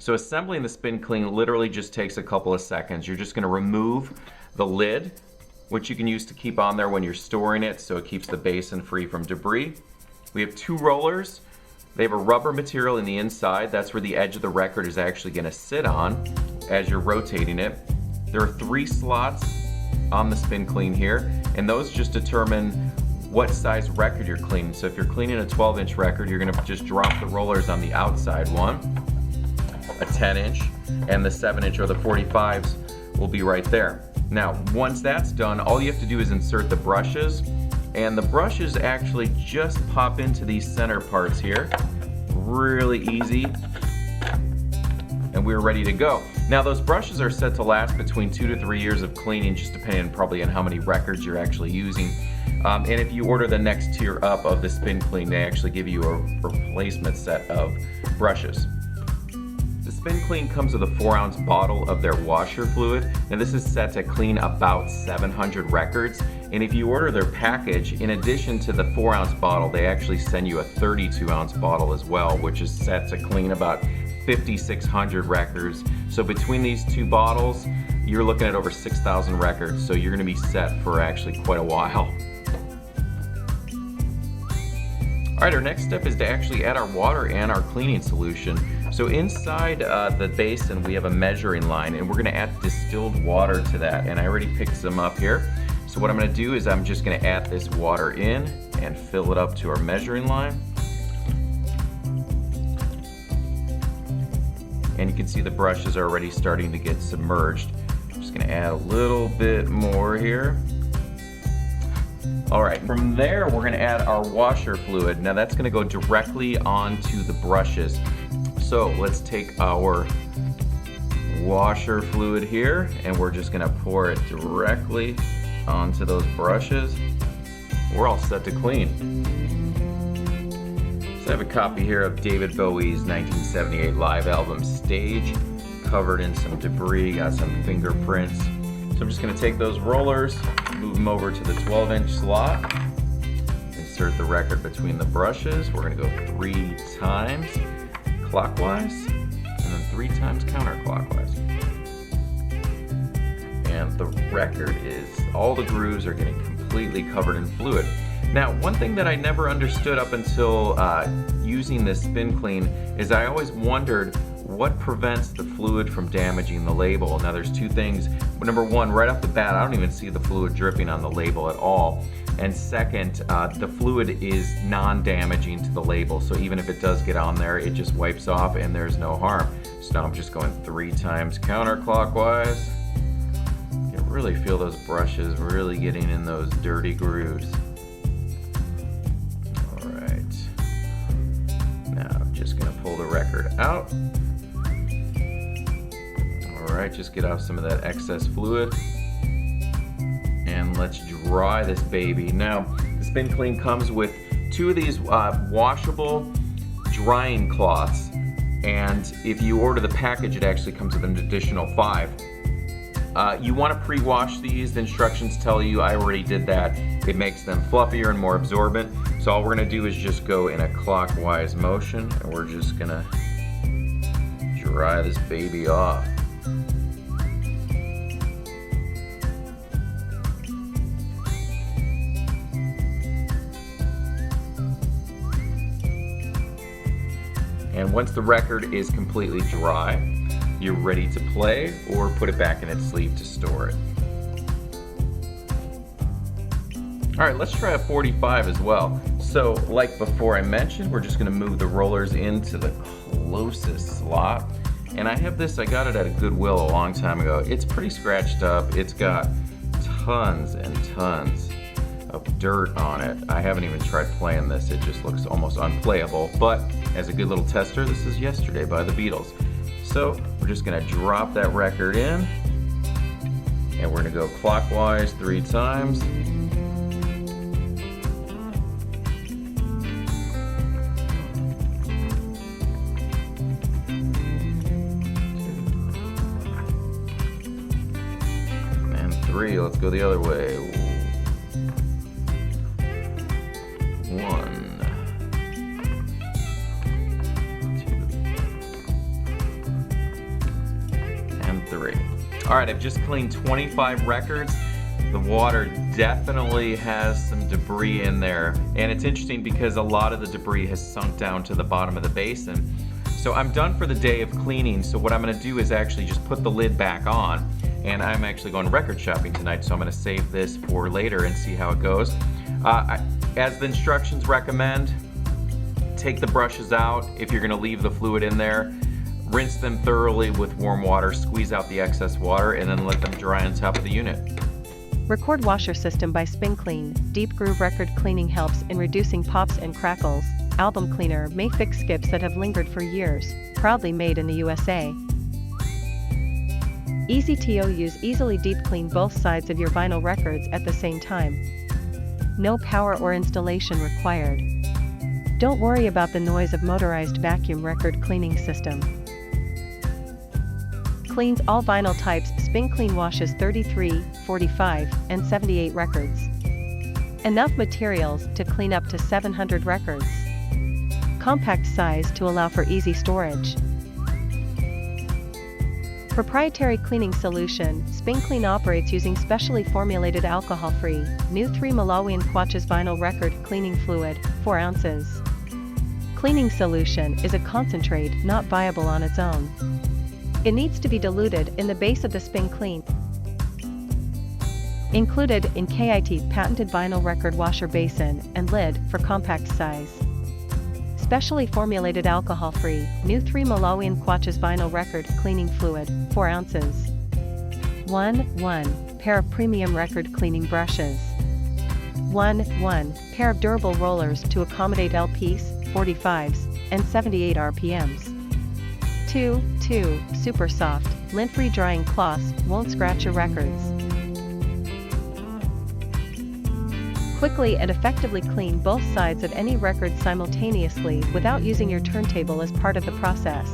So assembling the spin clean literally just takes a couple of seconds. You're just going to remove the lid, which you can use to keep on there when you're storing it, so it keeps the basin free from debris. We have 2 rollers. They have a rubber material in the inside. That's where the edge of the record is actually going to sit on as you're rotating it. There are 3 slots on the spin clean here, and those just determine what size record you're cleaning. So if you're cleaning a 12-inch record, you're going to just drop the rollers on the outside one, a 10-inch, and the 7-inch or the 45s will be right there. Now, once that's done, all you have to do is insert the brushes, and the brushes actually just pop into these center parts here. Really easy, and we're ready to go. Now, those brushes are set to last between 2 to 3 years of cleaning, just depending probably on how many records you're actually using. And if you order the next tier up of the spin clean, they actually give you a replacement set of brushes. The spin clean comes with a 4-ounce bottle of their washer fluid, and this is set to clean about 700 records. And if you order their package, in addition to the 4-ounce bottle, they actually send you a 32-ounce bottle as well, which is set to clean about 5,600 records. So between these 2 bottles, you're looking at over 6,000 records, so you're going to be set for actually quite a while. Alright, our next step is to actually add our water and our cleaning solution. So inside the basin we have a measuring line, and we're going to add distilled water to that, and I already picked some up here. So what I'm going to do is I'm just going to add this water in and fill it up to our measuring line. And you can see the brushes are already starting to get submerged. I'm just going to add a little bit more here. Alright, from there we're going to add our washer fluid. Now that's going to go directly onto the brushes. So let's take our washer fluid here, and we're just going to pour it directly onto those brushes. We're all set to clean. So I have a copy here of David Bowie's 1978 live album Stage, covered in some debris, got some fingerprints. So I'm just going to take those rollers, move them over to the 12-inch slot, insert the record between the brushes. We're going to go 3 times clockwise, and then 3 times counterclockwise. And the record is, all the grooves are getting completely covered in fluid. Now, one thing that I never understood up until using this spin clean is I always wondered what prevents the fluid from damaging the label. Now there's 2 things. Number 1, right off the bat, I don't even see the fluid dripping on the label at all. And second, the fluid is non-damaging to the label, so even if it does get on there, it just wipes off and there's no harm. So now I'm just going 3 times counterclockwise. You can really feel those brushes really getting in those dirty grooves. Alright. Now I'm just going to pull the record out. Alright, just get off some of that excess fluid. And let's dry this baby. Now, the spin clean comes with 2 of these washable drying cloths. And if you order the package, it actually comes with an additional 5. You want to pre-wash these. The instructions tell you, I already did that. It makes them fluffier and more absorbent. So all we're going to do is just go in a clockwise motion, and we're just going to dry this baby off. And once the record is completely dry, you're ready to play or put it back in its sleeve to store it. Alright, let's try a 45 as well. So, like before I mentioned, we're just going to move the rollers into the closest slot. And I have this, I got it at a Goodwill a long time ago. It's pretty scratched up. It's got tons and tons of dirt on it. I haven't even tried playing this. It just looks almost unplayable. But as a good little tester, this is Yesterday by the Beatles. So we're just going to drop that record in, and we're going to go clockwise 3 times. And 3, let's go the other way. 1. 3. All right, I've just cleaned 25 records. The water definitely has some debris in there. And it's interesting because a lot of the debris has sunk down to the bottom of the basin. So I'm done for the day of cleaning. So what I'm gonna do is actually just put the lid back on. And I'm actually going record shopping tonight, so I'm gonna save this for later and see how it goes. As the instructions recommend, take the brushes out if you're gonna leave the fluid in there. Rinse them thoroughly with warm water, squeeze out the excess water, and then let them dry on top of the unit. Record washer system by Spin Clean. Deep groove record cleaning helps in reducing pops and crackles. Album cleaner may fix skips that have lingered for years. Proudly made in the USA. Easy to use. Easily deep clean both sides of your vinyl records at the same time. No power or installation required. Don't worry about the noise of motorized vacuum record cleaning system. Cleans all vinyl types. Spin Clean washes 33, 45, and 78 records. Enough materials to clean up to 700 records. Compact size to allow for easy storage. Proprietary cleaning solution. Spin Clean operates using specially formulated alcohol-free, new 3 Specially-Formulated vinyl record cleaning fluid, 4 ounces. Cleaning solution is a concentrate not viable on its own. It needs to be diluted in the base of the Spin Clean. Included in kit patented vinyl record washer basin and lid for compact size. Specially formulated alcohol-free, new 3 Specially-Formulated vinyl record cleaning fluid, 4 ounces. 1 pair of premium record cleaning brushes. 1 pair of durable rollers to accommodate LPs, 45s, and 78 RPMs. 2 super soft, lint-free drying cloths won't scratch your records. Quickly and effectively clean both sides of any record simultaneously without using your turntable as part of the process.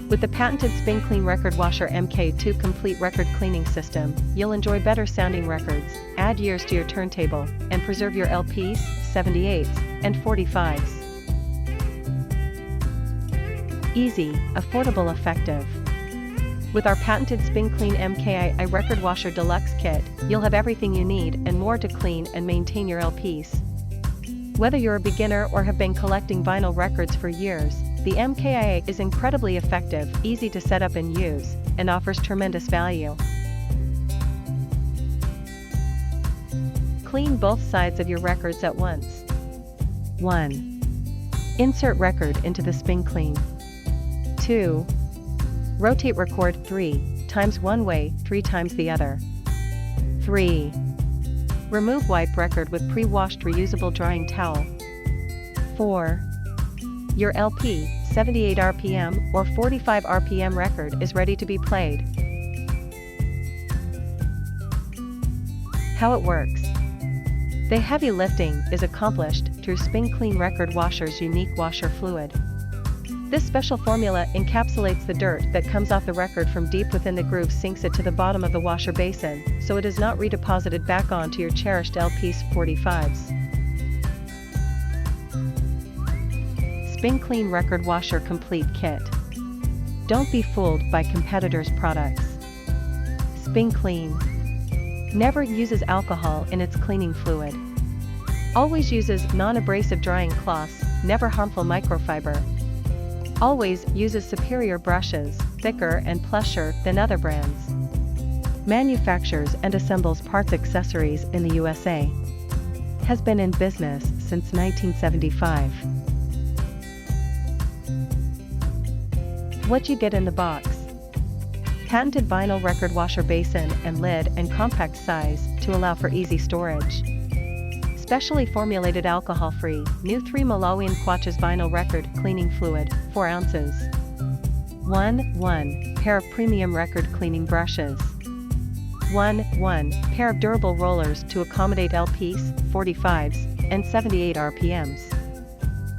With the patented Spin Clean Record Washer MK2 complete record cleaning system, you'll enjoy better sounding records, add years to your turntable, and preserve your LPs, 78s, and 45s. Easy, affordable, effective. With our patented Spin Clean MKI Record Washer Deluxe Kit, you'll have everything you need and more to clean and maintain your LPs. Whether you're a beginner or have been collecting vinyl records for years, the MKI is incredibly effective, easy to set up and use, and offers tremendous value. Clean both sides of your records at once. 1. Insert record into the Spin Clean. 2. Rotate record 3 times one way, 3 times the other. 3. Remove wipe record with pre-washed reusable drying towel. 4. Your LP, 78 RPM or 45 RPM record is ready to be played. How it works. The heavy lifting is accomplished through Spin Clean Record Washer's unique washer fluid. This special formula encapsulates the dirt that comes off the record from deep within the groove, sinks it to the bottom of the washer basin, so it is not redeposited back onto your cherished LP's 45s. Spin Clean Record Washer Complete Kit. Don't be fooled by competitors' products. Spin Clean never uses alcohol in its cleaning fluid. Always uses non-abrasive drying cloths, never harmful microfiber. Always uses superior brushes, thicker and plusher than other brands. Manufactures and assembles parts accessories in the USA. Has been in business since 1975. What you get in the box. Patented vinyl record washer basin and lid and compact size to allow for easy storage. Specially formulated alcohol-free, new 3 Specially-Formulated vinyl record cleaning fluid, 4 ounces. 1 pair of premium record cleaning brushes. 1 pair of durable rollers to accommodate LPs, 45s, and 78 RPMs.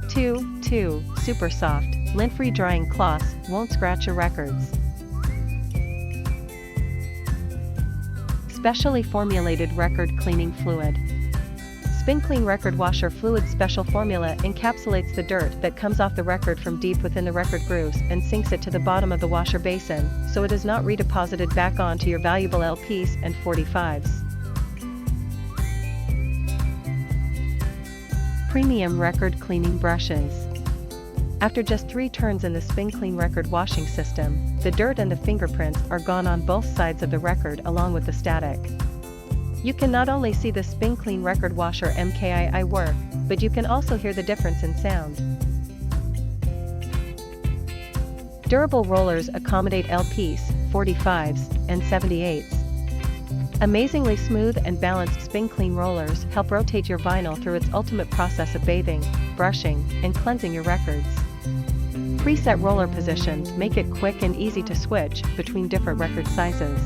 2 super soft, lint-free drying cloths won't scratch your records. Specially formulated record cleaning fluid. Spin Clean Record Washer Fluid Special Formula encapsulates the dirt that comes off the record from deep within the record grooves and sinks it to the bottom of the washer basin, so it is not redeposited back onto your valuable LPs and 45s. Premium Record Cleaning Brushes. After just 3 turns in the Spin Clean Record washing system, the dirt and the fingerprints are gone on both sides of the record along with the static. You can not only see the Spin Clean Record Washer MKI work, but you can also hear the difference in sound. Durable rollers accommodate LPs, 45s, and 78s. Amazingly smooth and balanced Spin Clean rollers help rotate your vinyl through its ultimate process of bathing, brushing, and cleansing your records. Preset roller positions make it quick and easy to switch between different record sizes.